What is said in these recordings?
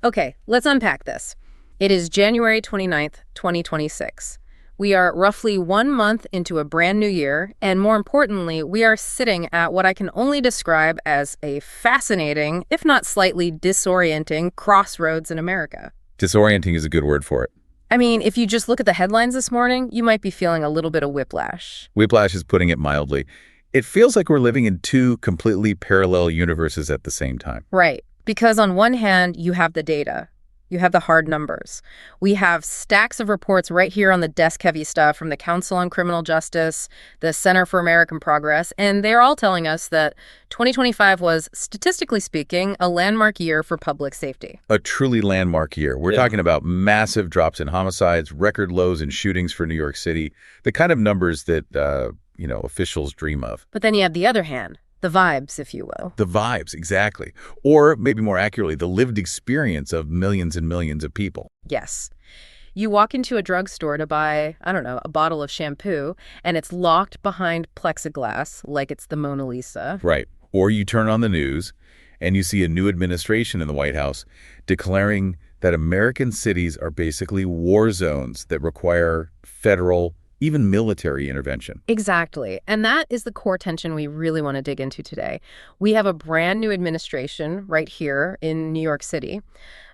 Okay, let's unpack this. It is January 29th, 2026. We are roughly 1 month into a brand new year, and more importantly, we are sitting at what I can only describe as a fascinating, if not slightly disorienting, crossroads in America. Disorienting is a good word for it. I mean, if you just look at the headlines this morning, you might be feeling a little bit of whiplash. Whiplash is putting it mildly. It feels like we're living in two completely parallel universes at the same time. Right. Because on one hand, you have the data. You have the hard numbers. We have stacks of reports right here on the desk-heavy stuff from the Council on Criminal Justice, the Center for American Progress, and they're all telling us that 2025 was, statistically speaking, a landmark year for public safety. A truly landmark year. We're talking about massive drops in homicides, record lows in shootings for New York City, the kind of numbers that, officials dream of. But then you have the other hand. The vibes, if you will. The vibes, exactly. Or maybe more accurately, the lived experience of millions and millions of people. Yes. You walk into a drugstore to buy, a bottle of shampoo, and it's locked behind plexiglass like it's the Mona Lisa. Right. Or you turn on the news and you see a new administration in the White House declaring that American cities are basically war zones that require federal, even military intervention. Exactly. And that is the core tension we really want to dig into today. We have a brand new administration right here in New York City.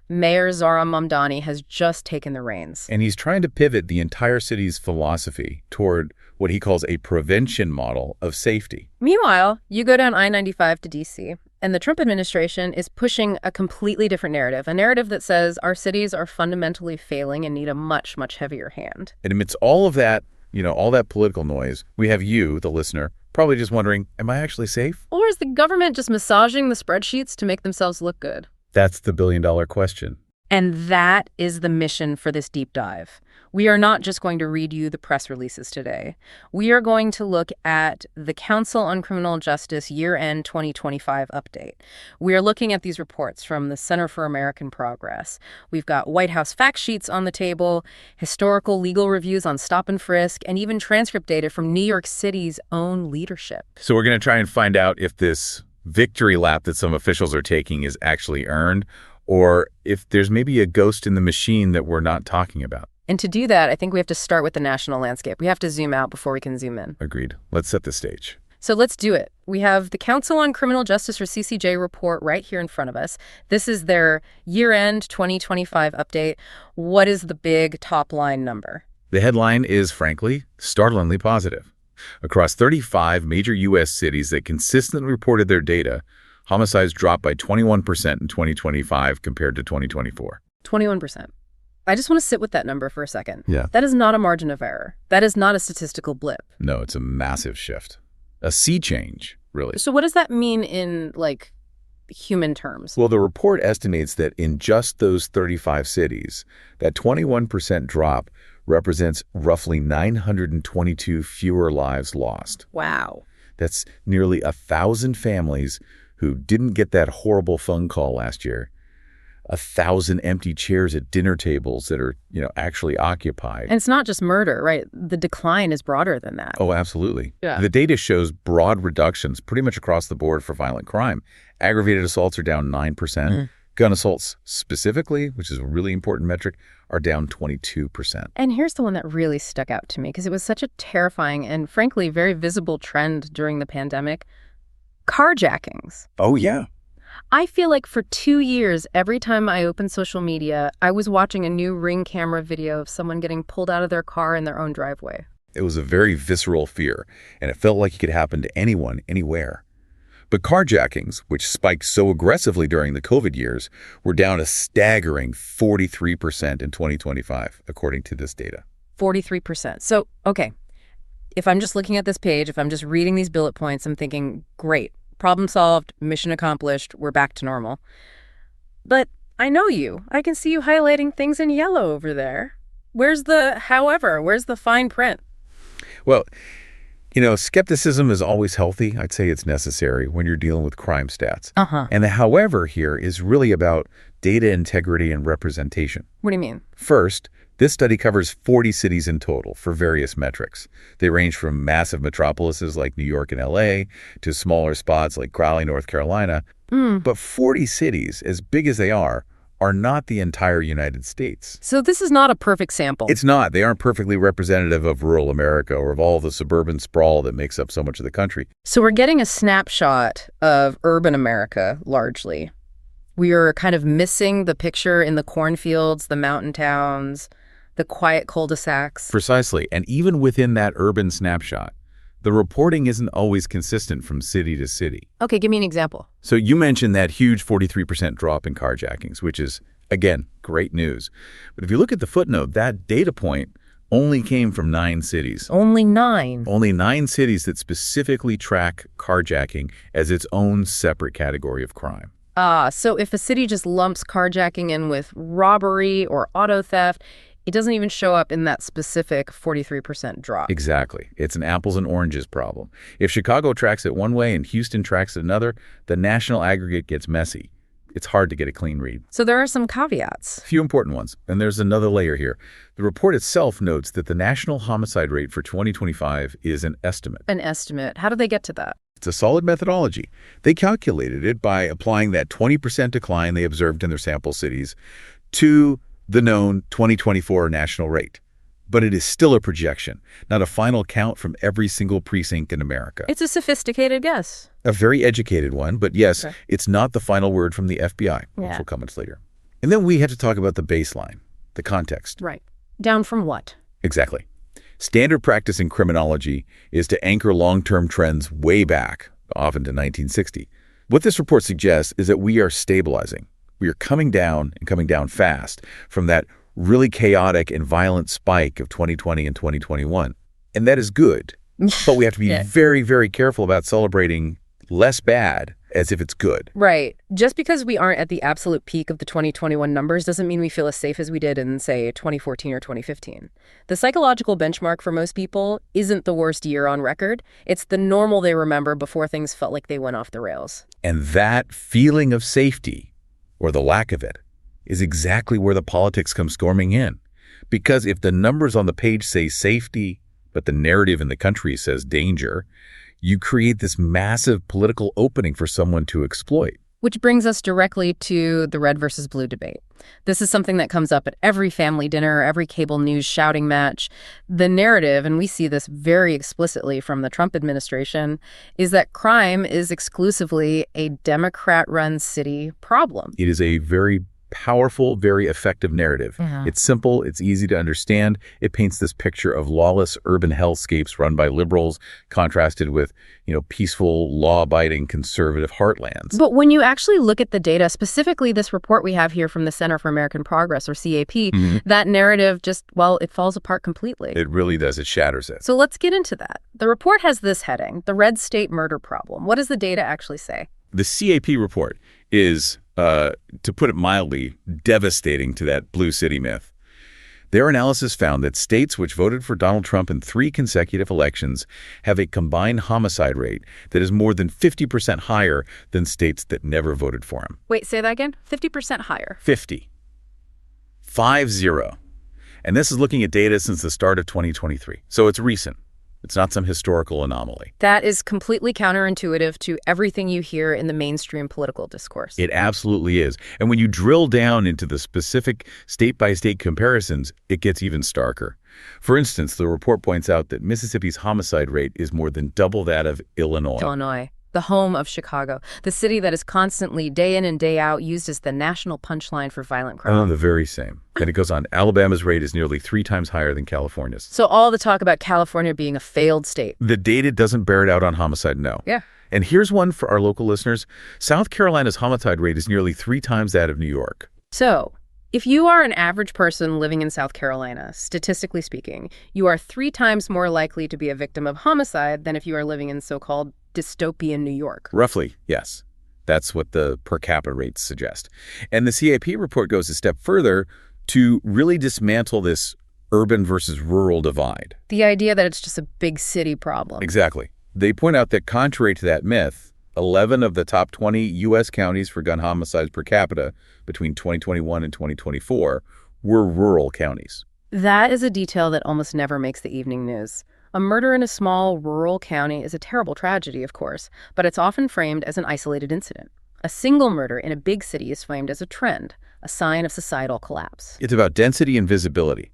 Mayor Zohran Mamdani has just taken the reins. And he's trying to pivot the entire city's philosophy toward what he calls a prevention model of safety. Meanwhile, you go down I-95 to D.C., and the Trump administration is pushing a completely different narrative, a narrative that says our cities are fundamentally failing and need a much, much heavier hand. And amidst all of that, all that political noise, we have you, the listener, probably just wondering, am I actually safe? Or is the government just massaging the spreadsheets to make themselves look good? That's the billion-dollar question. And that is the mission for this deep dive. We are not just going to read you the press releases today. We are going to look at the Council on Criminal Justice year-end 2025 update. We are looking at these reports from the Center for American Progress. We've got White House fact sheets on the table, historical legal reviews on stop and frisk, and even transcript data from New York City's own leadership. So we're going to try and find out if this victory lap that some officials are taking is actually earned, or if there's maybe a ghost in the machine that we're not talking about. And to do that, I think we have to start with the national landscape. We have to zoom out before we can zoom in. Agreed. Let's set the stage. So let's do it. We have the Council on Criminal Justice, or CCJ, report right here in front of us. This is their year-end 2025 update. What is the big top-line number? The headline is, frankly, startlingly positive. Across 35 major U.S. cities that consistently reported their data, homicides dropped by 21% in 2025 compared to 2024. 21%. I just want to sit with that number for a second. Yeah. That is not a margin of error. That is not a statistical blip. No, it's a massive shift. A sea change, really. So what does that mean in, human terms? Well, the report estimates that in just those 35 cities, that 21% drop represents roughly 922 fewer lives lost. Wow. That's nearly 1,000 families who didn't get that horrible phone call last year. 1,000 empty chairs at dinner tables that are, actually occupied. And it's not just murder, right? The decline is broader than that. Oh, absolutely. Yeah. The data shows broad reductions pretty much across the board for violent crime. Aggravated assaults are down 9%. Gun assaults specifically, which is a really important metric, are down 22%. And here's the one that really stuck out to me because it was such a terrifying and, frankly, very visible trend during the pandemic. Carjackings. Oh, yeah. I feel like for 2 years, every time I opened social media, I was watching a new Ring camera video of someone getting pulled out of their car in their own driveway. It was a very visceral fear, and it felt like it could happen to anyone, anywhere. But carjackings, which spiked so aggressively during the COVID years, were down a staggering 43% in 2025, according to this data. 43%. So, okay, if I'm just looking at this page, if I'm just reading these bullet points, I'm thinking, great. Problem solved, mission accomplished, we're back to normal. But I know you. I can see you highlighting things in yellow over there. Where's the fine print? Well, skepticism is always healthy. I'd say it's necessary when you're dealing with crime stats. And the however here is really about data integrity and representation. What do you mean? First, this study covers 40 cities in total for various metrics. They range from massive metropolises like New York and L.A. to smaller spots like Crowley, North Carolina. But 40 cities, as big as they are are not the entire United States. So this is not a perfect sample. It's not. They aren't perfectly representative of rural America or of all the suburban sprawl that makes up so much of the country. So we're getting a snapshot of urban America, largely. We are kind of missing the picture in the cornfields, the mountain towns, the quiet cul-de-sacs. Precisely. And even within that urban snapshot, the reporting isn't always consistent from city to city. Okay, give me an example. So you mentioned that huge 43% drop in carjackings, which is, again, great news. But if you look at the footnote, that data point only came from 9 cities. Only 9? Only 9 cities that specifically track carjacking as its own separate category of crime. So if a city just lumps carjacking in with robbery or auto theft, it doesn't even show up in that specific 43% drop. Exactly. It's an apples and oranges problem. If Chicago tracks it one way and Houston tracks it another, the national aggregate gets messy. It's hard to get a clean read. So there are some caveats. A few important ones. And there's another layer here. The report itself notes that the national homicide rate for 2025 is an estimate. An estimate. How do they get to that? It's a solid methodology. They calculated it by applying that 20% decline they observed in their sample cities to the known 2024 national rate. But it is still a projection, not a final count from every single precinct in America. It's a sophisticated guess. A very educated one, but yes, Okay. It's not the final word from the FBI, which will come much later. And then we have to talk about the baseline, the context. Right. Down from what? Exactly. Standard practice in criminology is to anchor long-term trends way back, often to 1960. What this report suggests is that we are stabilizing. We are coming down and coming down fast from that really chaotic and violent spike of 2020 and 2021. And that is good. But we have to be very, very careful about celebrating less bad as if it's good. Right. Just because we aren't at the absolute peak of the 2021 numbers doesn't mean we feel as safe as we did in, say, 2014 or 2015. The psychological benchmark for most people isn't the worst year on record. It's the normal they remember before things felt like they went off the rails. And that feeling of safety, or the lack of it, is exactly where the politics come storming in. Because if the numbers on the page say safety, but the narrative in the country says danger, you create this massive political opening for someone to exploit. Which brings us directly to the red versus blue debate. This is something that comes up at every family dinner, every cable news shouting match. The narrative, and we see this very explicitly from the Trump administration, is that crime is exclusively a Democrat-run city problem. It is a very powerful, very effective narrative. It's simple, it's easy to understand. It paints this picture of lawless urban hellscapes run by liberals, contrasted with, peaceful, law-abiding, conservative heartlands. But when you actually look at the data, specifically this report we have here from the Center for American Progress, or CAP, that narrative just, it falls apart completely. It really does. It shatters it. So let's get into that. The report has this heading, the red state murder problem. What does the data actually say? The CAP report is, to put it mildly, devastating to that blue city myth. Their analysis found that states which voted for Donald Trump in 3 consecutive elections have a combined homicide rate that is more than 50% higher than states that never voted for him. Wait, say that again? 50% higher. 50. 50. And this is looking at data since the start of 2023. So it's recent. It's not some historical anomaly. That is completely counterintuitive to everything you hear in the mainstream political discourse. It absolutely is. And when you drill down into the specific state-by-state comparisons, it gets even starker. For instance, the report points out that Mississippi's homicide rate is more than double that of Illinois. The home of Chicago, the city that is constantly, day in and day out, used as the national punchline for violent crime. Oh, the very same. And it goes on. Alabama's rate is nearly 3 times higher than California's. So all the talk about California being a failed state. The data doesn't bear it out on homicide, no. Yeah. And here's one for our local listeners. South Carolina's homicide rate is nearly 3 times that of New York. So if you are an average person living in South Carolina, statistically speaking, you are 3 times more likely to be a victim of homicide than if you are living in so-called dystopian New York. Roughly, yes. That's what the per capita rates suggest. And the CAP report goes a step further to really dismantle this urban versus rural divide. The idea that it's just a big city problem. Exactly. They point out that contrary to that myth, 11 of the top 20 U.S. counties for gun homicides per capita between 2021 and 2024 were rural counties. That is a detail that almost never makes the evening news. A murder in a small rural county is a terrible tragedy, of course, but it's often framed as an isolated incident. A single murder in a big city is framed as a trend, a sign of societal collapse. It's about density and visibility.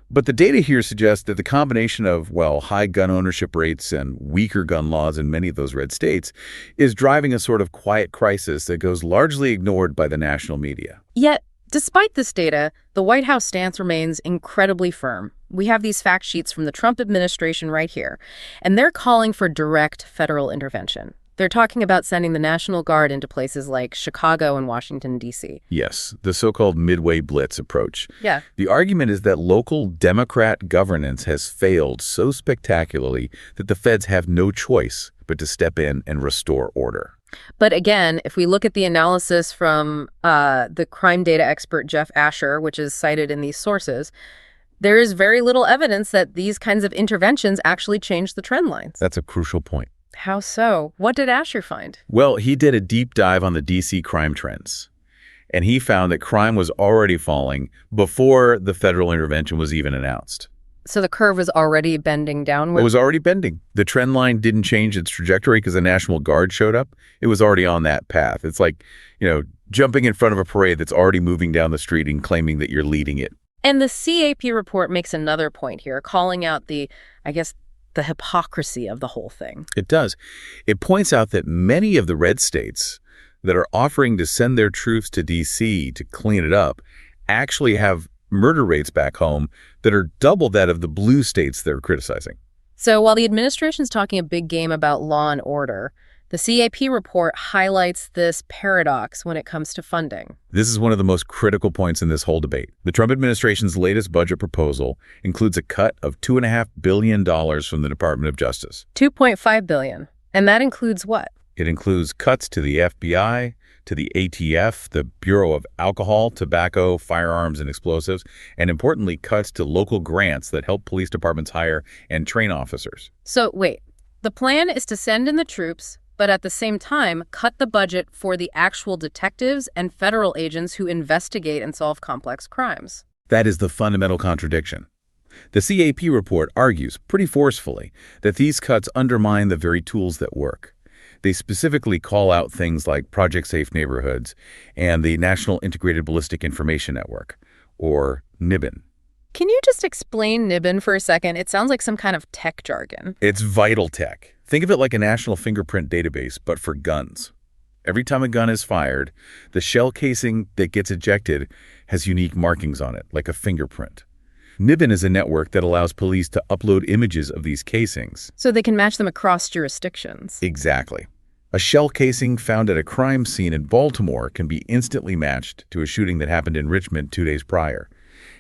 But the data here suggests that the combination of, well, high gun ownership rates and weaker gun laws in many of those red states is driving a sort of quiet crisis that goes largely ignored by the national media. Yet, despite this data, the White House stance remains incredibly firm. We have these fact sheets from the Trump administration right here, and they're calling for direct federal intervention. They're talking about sending the National Guard into places like Chicago and Washington, D.C. Yes, the so-called Midway Blitz approach. Yeah. The argument is that local Democrat governance has failed so spectacularly that the feds have no choice but to step in and restore order. But again, if we look at the analysis from the crime data expert Jeff Asher, which is cited in these sources, there is very little evidence that these kinds of interventions actually change the trend lines. That's a crucial point. How so? What did Asher find? Well, he did a deep dive on the D.C. crime trends, and he found that crime was already falling before the federal intervention was even announced. So the curve was already bending downward? It was already bending. The trend line didn't change its trajectory because the National Guard showed up. It was already on that path. It's like, jumping in front of a parade that's already moving down the street and claiming that you're leading it. And the CAP report makes another point here, calling out the hypocrisy of the whole thing. It does. It points out that many of the red states that are offering to send their troops to D.C. to clean it up actually have murder rates back home that are double that of the blue states they're criticizing. So while the administration's talking a big game about law and order, the CAP report highlights this paradox when it comes to funding. This is one of the most critical points in this whole debate. The Trump administration's latest budget proposal includes a cut of $2.5 billion from the Department of Justice. $2.5 billion. And that includes what? It includes cuts to the FBI, to the ATF, the Bureau of Alcohol, Tobacco, Firearms, and Explosives, and importantly, cuts to local grants that help police departments hire and train officers. So wait, the plan is to send in the troops, but at the same time, cut the budget for the actual detectives and federal agents who investigate and solve complex crimes. That is the fundamental contradiction. The CAP report argues pretty forcefully that these cuts undermine the very tools that work. They specifically call out things like Project Safe Neighborhoods and the National Integrated Ballistic Information Network, or NIBIN. Can you just explain NIBIN for a second? It sounds like some kind of tech jargon. It's vital tech. Think of it like a national fingerprint database, but for guns. Every time a gun is fired, the shell casing that gets ejected has unique markings on it, like a fingerprint. NIBIN is a network that allows police to upload images of these casings. So they can match them across jurisdictions. Exactly. A shell casing found at a crime scene in Baltimore can be instantly matched to a shooting that happened in Richmond 2 days prior.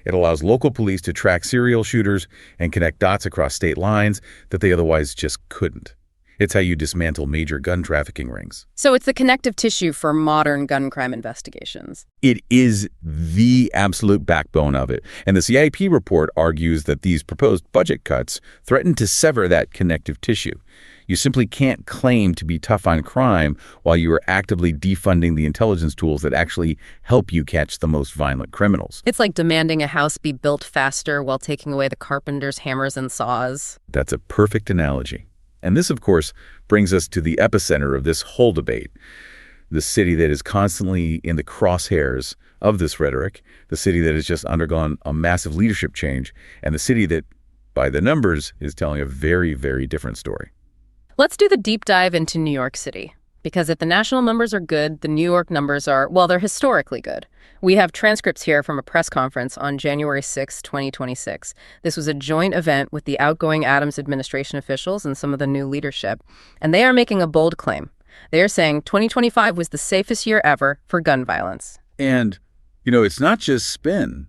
It allows local police to track serial shooters and connect dots across state lines that they otherwise just couldn't. It's how you dismantle major gun trafficking rings. So it's the connective tissue for modern gun crime investigations. It is the absolute backbone of it. And the CIP report argues that these proposed budget cuts threaten to sever that connective tissue. You simply can't claim to be tough on crime while you are actively defunding the intelligence tools that actually help you catch the most violent criminals. It's like demanding a house be built faster while taking away the carpenter's hammers and saws. That's a perfect analogy. And this, of course, brings us to the epicenter of this whole debate, the city that is constantly in the crosshairs of this rhetoric, the city that has just undergone a massive leadership change, and the city that, by the numbers, is telling a very, very different story. Let's do the deep dive into New York City. Because if the national numbers are good, the New York numbers are, well, they're historically good. We have transcripts here from a press conference on January 6, 2026. This was a joint event with the outgoing Adams administration officials and some of the new leadership. And they are making a bold claim. They are saying 2025 was the safest year ever for gun violence. And, it's not just spin.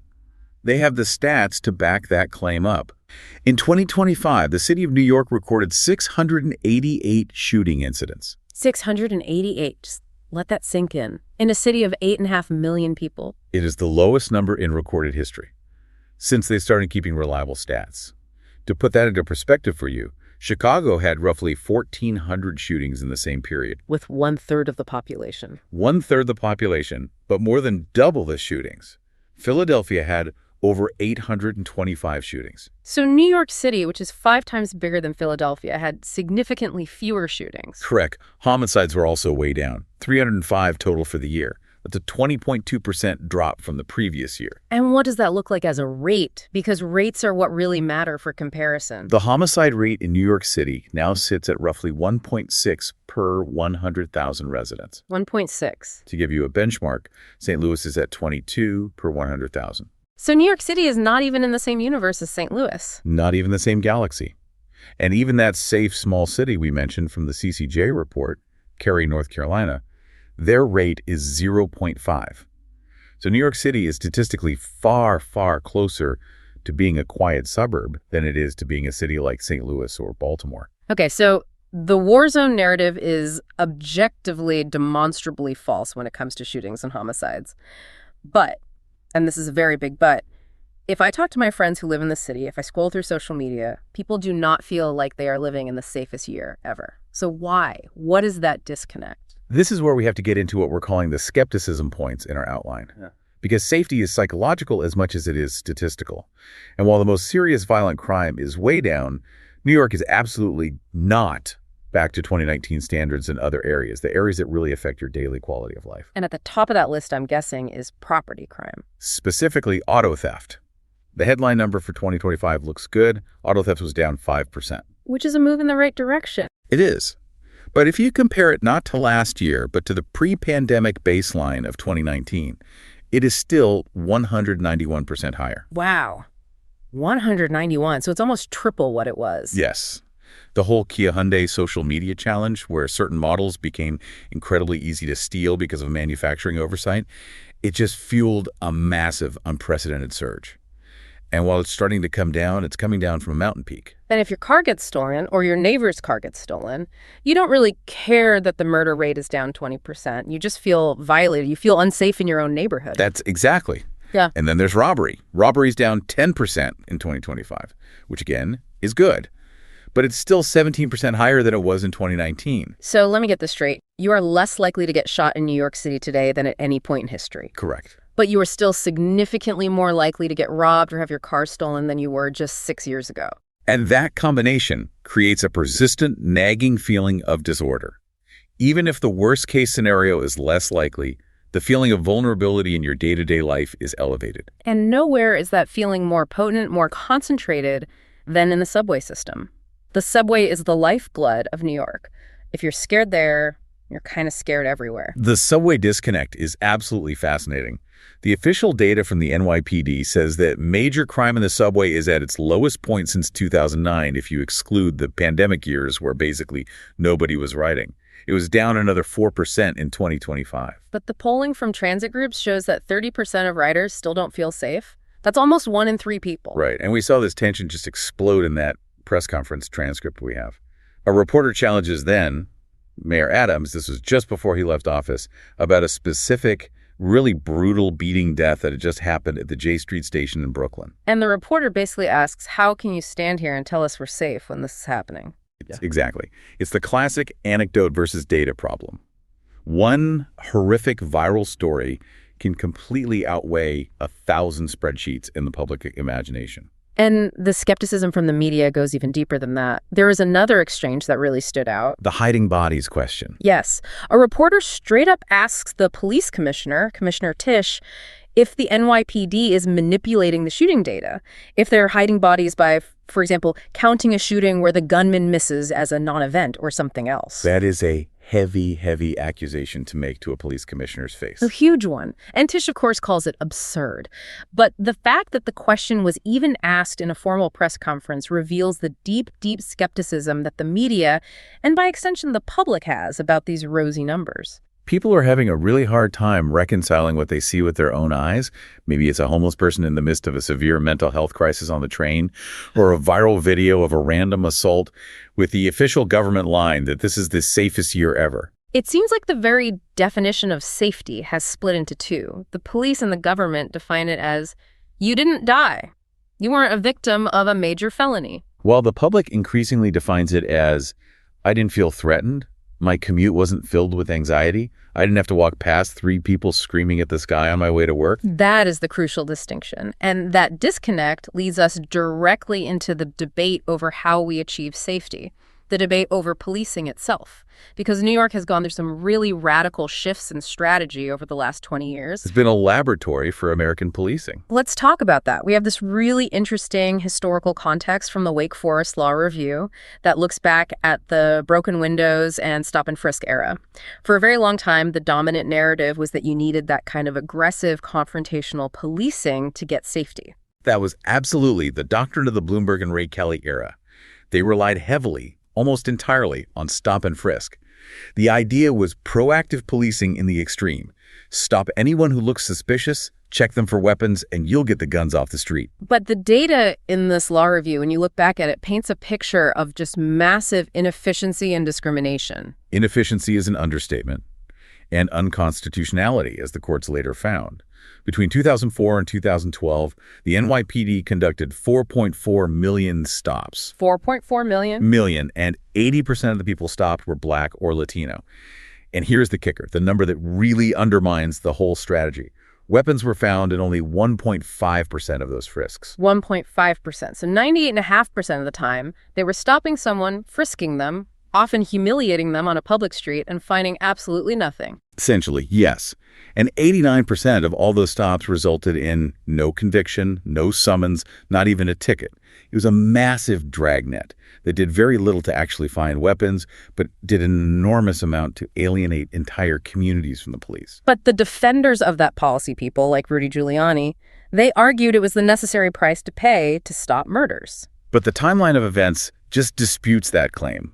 They have the stats to back that claim up. In 2025, the city of New York recorded 688 shooting incidents. 688. Just let that sink in. In a city of 8.5 million people. It is the lowest number in recorded history since they started keeping reliable stats. To put that into perspective for you, Chicago had roughly 1,400 shootings in the same period. With 1/3 of the population. 1/3 the population, but more than double the shootings. Philadelphia had over 825 shootings. So New York City, which is 5 times bigger than Philadelphia, had significantly fewer shootings. Correct. Homicides were also way down, 305 total for the year. It's a 20.2% drop from the previous year. And what does that look like as a rate? Because rates are what really matter for comparison. The homicide rate in New York City now sits at roughly 1.6 per 100,000 residents. 1.6. To give you a benchmark, St. Louis is at 22 per 100,000. So New York City is not even in the same universe as St. Louis. Not even the same galaxy. And even that safe small city we mentioned from the CCJ report, Cary, North Carolina, their rate is 0.5. So New York City is statistically far, far closer to being a quiet suburb than it is to being a city like St. Louis or Baltimore. Okay, so the war zone narrative is objectively, demonstrably false when it comes to shootings and homicides. But, and this is a very big but, if I talk to my friends who live in the city, if I scroll through social media, people do not feel like they are living in the safest year ever. So why? What is that disconnect? This is where we have to get into what we're calling the skepticism points in our outline. Because safety is psychological as much as it is statistical. And while the most serious violent crime is way down, New York is absolutely not back to 2019 standards in other areas, the areas that really affect your daily quality of life. And at the top of that list, I'm guessing, is property crime. Specifically, auto theft. The headline number for 2025 looks good. Auto theft was down 5%. Which is a move in the right direction. It is. But if you compare it not to last year, but to the pre-pandemic baseline of 2019, it is still 191% higher. Wow. 191. So it's almost triple what it was. Yes. The whole Kia Hyundai social media challenge, where certain models became incredibly easy to steal because of manufacturing oversight, it just fueled a massive, unprecedented surge. And while it's starting to come down, it's coming down from a mountain peak. And if your car gets stolen or your neighbor's car gets stolen, you don't really care that the murder rate is down 20%. You just feel violated. You feel unsafe in your own neighborhood. That's exactly. Yeah. And then there's robbery. Robbery's down 10% in 2025, which again is good. But it's still 17% higher than it was in 2019. So let me get this straight. You are less likely to get shot in New York City today than at any point in history. Correct. But you are still significantly more likely to get robbed or have your car stolen than you were just 6 years ago. And that combination creates a persistent, nagging feeling of disorder. Even if the worst-case scenario is less likely, the feeling of vulnerability in your day-to-day life is elevated. And nowhere is that feeling more potent, more concentrated than in the subway system. The subway is the lifeblood of New York. If you're scared there, you're kind of scared everywhere. The subway disconnect is absolutely fascinating. The official data from the NYPD says that major crime in the subway is at its lowest point since 2009 if you exclude the pandemic years where basically nobody was riding. It was down another 4% in 2025. But the polling from transit groups shows that 30% of riders still don't feel safe. That's almost 1 in 3 people. Right, and we saw this tension just explode in that press conference transcript we have. A reporter challenges then Mayor Adams, this was just before he left office, about a specific, really brutal beating death that had just happened at the J Street station in Brooklyn. And the reporter basically asks, how can you stand here and tell us we're safe when this is happening? Exactly. It's the classic anecdote versus data problem. One horrific viral story can completely outweigh 1,000 spreadsheets in the public imagination. And the skepticism from the media goes even deeper than that. There is another exchange that really stood out. The hiding bodies question. Yes. A reporter straight up asks the police commissioner, Commissioner Tisch, if the NYPD is manipulating the shooting data. If they're hiding bodies by, for example, counting a shooting where the gunman misses as a non-event or something else. That is a heavy, heavy accusation to make to a police commissioner's face. A huge one. And Tisch, of course, calls it absurd. But the fact that the question was even asked in a formal press conference reveals the deep, deep skepticism that the media, and by extension the public, has about these rosy numbers. People are having a really hard time reconciling what they see with their own eyes. Maybe it's a homeless person in the midst of a severe mental health crisis on the train, or a viral video of a random assault with the official government line that this is the safest year ever. It seems like the very definition of safety has split into two. The police and the government define it as, you didn't die. You weren't a victim of a major felony. While the public increasingly defines it as, I didn't feel threatened. My commute wasn't filled with anxiety. I didn't have to walk past 3 people screaming at the sky on my way to work. That is the crucial distinction. And that disconnect leads us directly into the debate over how we achieve safety. the debate over policing itself, because New York has gone through some really radical shifts in strategy over the last 20 years. It's been a laboratory for American policing. Let's talk about that. We have this really interesting historical context from the Wake Forest Law Review that looks back at the broken windows and stop and frisk era. For a very long time, the dominant narrative was that you needed that kind of aggressive, confrontational policing to get safety. That was absolutely the doctrine of the Bloomberg and Ray Kelly era. They relied heavily, almost entirely, on stop and frisk. The idea was proactive policing in the extreme. Stop anyone who looks suspicious, check them for weapons, and you'll get the guns off the street. But the data in this law review, when you look back at it, paints a picture of just massive inefficiency and discrimination. Inefficiency is an understatement, and unconstitutionality, as the courts later found. Between 2004 and 2012, the NYPD conducted 4.4 million stops. 4.4 million? And 80% of the people stopped were Black or Latino. And here's the kicker, the number that really undermines the whole strategy. Weapons were found in only 1.5% of those frisks. 1.5%. So 98.5% of the time, they were stopping someone, frisking them, often humiliating them on a public street, and finding absolutely nothing. Essentially, yes. And 89% of all those stops resulted in no conviction, no summons, not even a ticket. It was a massive dragnet that did very little to actually find weapons, but did an enormous amount to alienate entire communities from the police. But the defenders of that policy, people like Rudy Giuliani, they argued it was the necessary price to pay to stop murders. But the timeline of events just disputes that claim.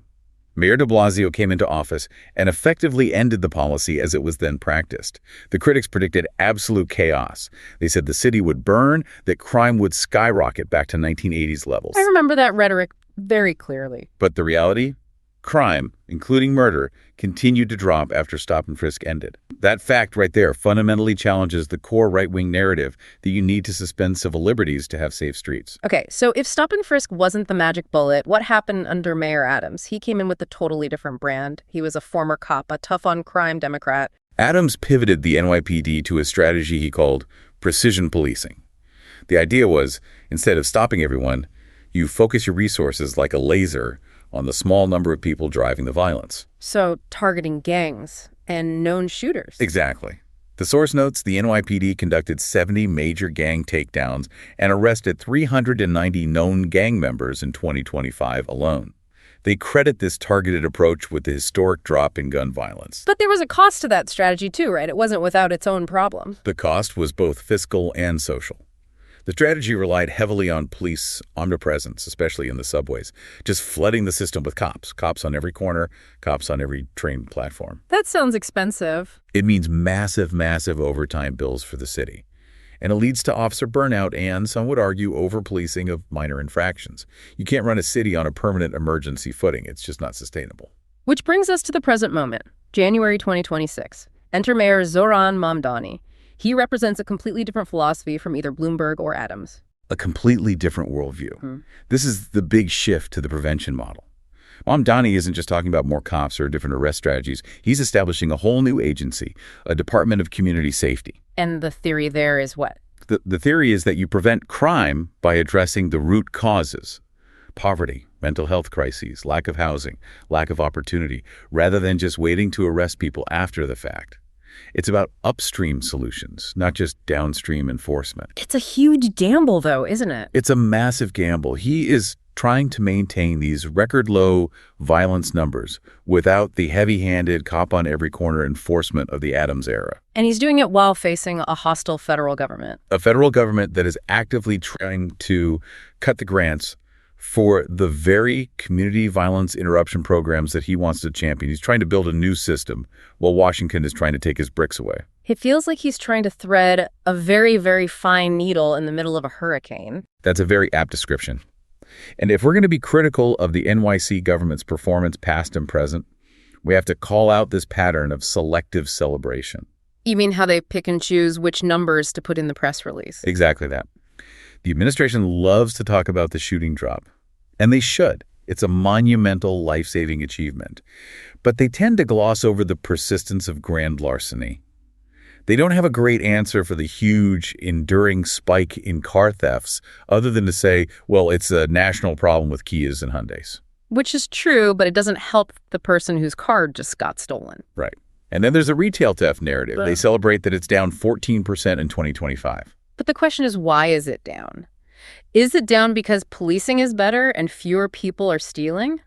Mayor de Blasio came into office and effectively ended the policy as it was then practiced. The critics predicted absolute chaos. They said the city would burn, that crime would skyrocket back to 1980s levels. I remember that rhetoric very clearly. But the reality? Crime, including murder, continued to drop after stop and frisk ended. That fact right there fundamentally challenges the core right-wing narrative that you need to suspend civil liberties to have safe streets. Okay, so if stop and frisk wasn't the magic bullet, what happened under Mayor Adams? He came in with a totally different brand. He was a former cop, a tough-on-crime Democrat. Adams pivoted the NYPD to a strategy he called precision policing. The idea was, instead of stopping everyone, you focus your resources like a laser on the small number of people driving the violence. So targeting gangs and known shooters. Exactly. The source notes the NYPD conducted 70 major gang takedowns and arrested 390 known gang members in 2025 alone. They credit this targeted approach with the historic drop in gun violence. But there was a cost to that strategy too, right? It wasn't without its own problems. The cost was both fiscal and social. The strategy relied heavily on police omnipresence, especially in the subways, just flooding the system with cops. Cops on every corner, cops on every train platform. That sounds expensive. It means massive, massive overtime bills for the city. And it leads to officer burnout and, some would argue, over-policing of minor infractions. You can't run a city on a permanent emergency footing. It's just not sustainable. Which brings us to the present moment, January 2026. Enter Mayor Zoran Mamdani. He represents a completely different philosophy from either Bloomberg or Adams. A completely different worldview. This is the big shift to the prevention model. Mamdani isn't just talking about more cops or different arrest strategies. He's establishing a whole new agency, a Department of Community Safety. And the theory there is what? The theory is that you prevent crime by addressing the root causes. Poverty, mental health crises, lack of housing, lack of opportunity, rather than just waiting to arrest people after the fact. It's about upstream solutions, not just downstream enforcement. It's a huge gamble, though, isn't it? It's a massive gamble. He is trying to maintain these record-low violence numbers without the heavy-handed, cop-on-every-corner enforcement of the Adams era. And he's doing it while facing a hostile federal government. A federal government that is actively trying to cut the grants for the very community violence interruption programs that he wants to champion. He's trying to build a new system while Washington is trying to take his bricks away. It feels like he's trying to thread a very, very fine needle in the middle of a hurricane. That's a very apt description. And if we're going to be critical of the NYC government's performance, past and present, we have to call out this pattern of selective celebration. You mean how they pick and choose which numbers to put in the press release? Exactly that. The administration loves to talk about the shooting drop. And they should. It's a monumental, life-saving achievement. But they tend to gloss over the persistence of grand larceny. They don't have a great answer for the huge, enduring spike in car thefts, other than to say, well, it's a national problem with Kias and Hyundais. Which is true, but it doesn't help the person whose car just got stolen. Right. And then there's a retail theft narrative. They celebrate that it's down 14% in 2025. But the question is, why is it down? Is it down because policing is better and fewer people are stealing?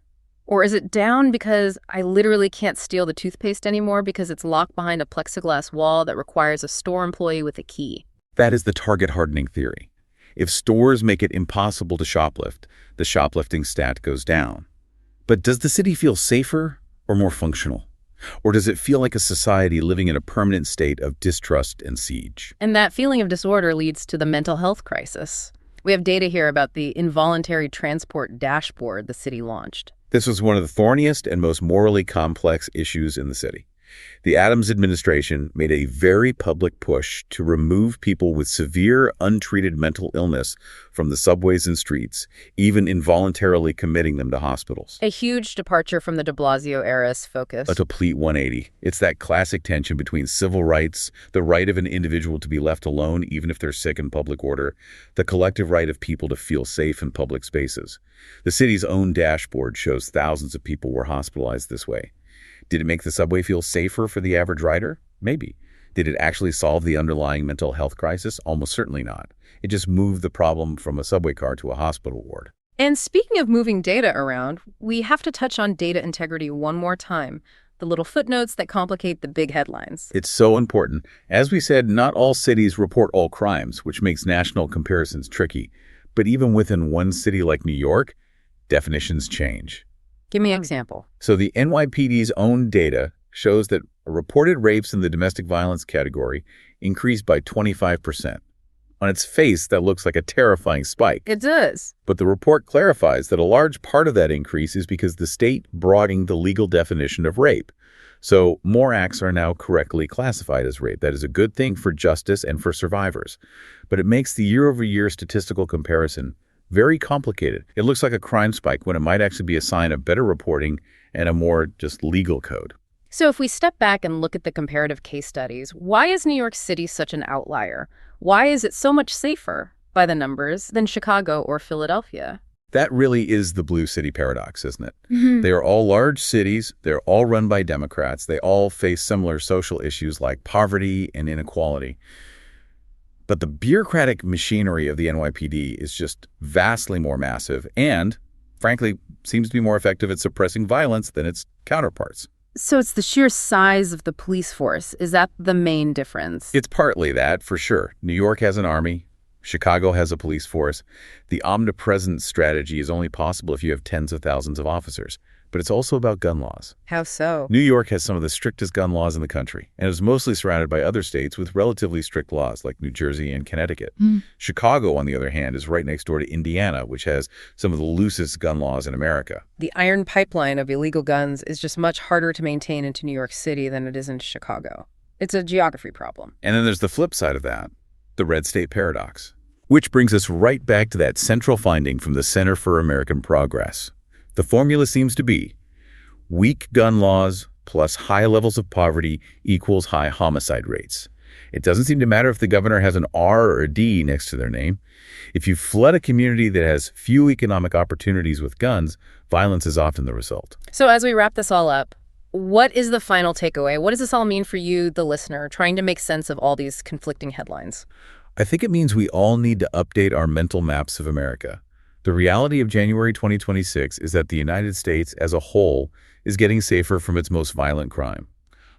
Or is it down because I literally can't steal the toothpaste anymore because it's locked behind a plexiglass wall that requires a store employee with a key? That is the target hardening theory. If stores make it impossible to shoplift, the shoplifting stat goes down. But does the city feel safer or more functional? Or does it feel like a society living in a permanent state of distrust and siege? And that feeling of disorder leads to the mental health crisis. We have data here about the involuntary transport dashboard the city launched. This was one of the thorniest and most morally complex issues in the city. The Adams administration made a very public push to remove people with severe, untreated mental illness from the subways and streets, even involuntarily committing them to hospitals. A huge departure from the de Blasio era's focus. A complete 180. It's that classic tension between civil rights, the right of an individual to be left alone even if they're sick, in public order, the collective right of people to feel safe in public spaces. The city's own dashboard shows thousands of people were hospitalized this way. Did it make the subway feel safer for the average rider? Maybe. Did it actually solve the underlying mental health crisis? Almost certainly not. It just moved the problem from a subway car to a hospital ward. And speaking of moving data around, we have to touch on data integrity one more time. The little footnotes that complicate the big headlines. It's so important. As we said, not all cities report all crimes, which makes national comparisons tricky. But even within one city like New York, definitions change. Give me an example. So the NYPD's own data shows that reported rapes in the domestic violence category increased by 25%. On its face, that looks like a terrifying spike. It does. But the report clarifies that a large part of that increase is because the state broadened the legal definition of rape. So more acts are now correctly classified as rape. That is a good thing for justice and for survivors. But it makes the year-over-year statistical comparison very complicated. It looks like a crime spike when it might actually be a sign of better reporting and a more just legal code. So if we step back and look at the comparative case studies, why is New York City such an outlier? Why is it so much safer, by the numbers, than Chicago or Philadelphia? That really is the blue city paradox, isn't it? They are all large cities. They're all run by Democrats. They all face similar social issues like poverty and inequality. But the bureaucratic machinery of the NYPD is just vastly more massive and, frankly, seems to be more effective at suppressing violence than its counterparts. So it's the sheer size of the police force. Is that the main difference? It's partly that, for sure. New York has an army. Chicago has a police force. The omnipresence strategy is only possible if you have tens of thousands of officers. But it's also about gun laws. How so? New York has some of the strictest gun laws in the country, and is mostly surrounded by other states with relatively strict laws like New Jersey and Connecticut. Chicago, on the other hand, is right next door to Indiana, which has some of the loosest gun laws in America. The iron pipeline of illegal guns is just much harder to maintain into New York City than it is in Chicago. It's a geography problem. And then there's the flip side of that, the red state paradox. Which brings us right back to that central finding from the Center for American Progress. The formula seems to be weak gun laws plus high levels of poverty equals high homicide rates. It doesn't seem to matter if the governor has an R or a D next to their name. If you flood a community that has few economic opportunities with guns, violence is often the result. So as we wrap this all up, what is the final takeaway? What does this all mean for you, the listener, trying to make sense of all these conflicting headlines? I think it means we all need to update our mental maps of America. The reality of January 2026 is that the United States as a whole is getting safer from its most violent crime.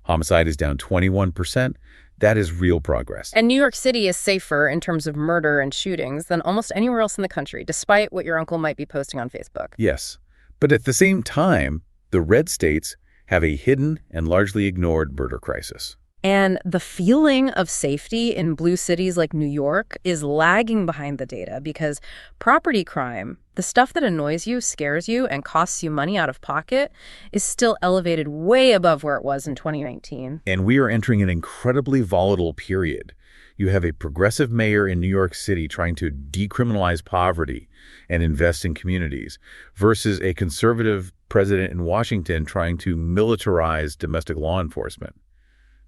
Homicide is down 21%. That is real progress. And New York City is safer in terms of murder and shootings than almost anywhere else in the country, despite what your uncle might be posting on Facebook. Yes. But at the same time, the red states have a hidden and largely ignored murder crisis. And the feeling of safety in blue cities like New York is lagging behind the data because property crime, the stuff that annoys you, scares you, and costs you money out of pocket, is still elevated way above where it was in 2019. And we are entering an incredibly volatile period. You have a progressive mayor in New York City trying to decriminalize poverty and invest in communities versus a conservative president in Washington trying to militarize domestic law enforcement.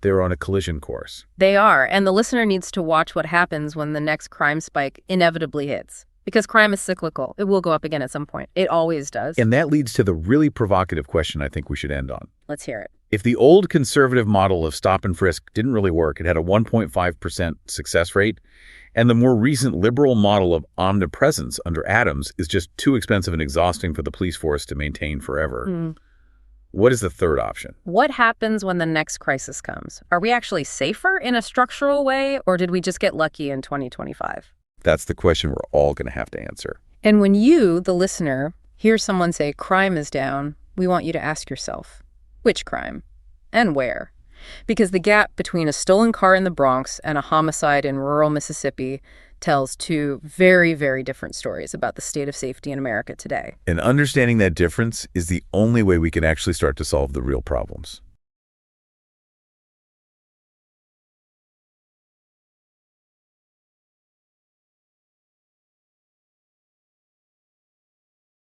They're on a collision course. They are, and the listener needs to watch what happens when the next crime spike inevitably hits. Because crime is cyclical. It will go up again at some point. It always does. And that leads to the really provocative question I think we should end on. Let's hear it. If the old conservative model of stop and frisk didn't really work, it had a 1.5% success rate, and the more recent liberal model of omnipresence under Adams is just too expensive and exhausting for the police force to maintain forever. What is the third option? What happens when the next crisis comes? Are we actually safer in a structural way, or did we just get lucky in 2025? That's the question we're all going to have to answer. And when you, the listener, hear someone say crime is down, we want you to ask yourself, which crime and where? Because the gap between a stolen car in the Bronx and a homicide in rural Mississippi tells two very, very different stories about the state of safety in America today. And understanding that difference is the only way we can actually start to solve the real problems.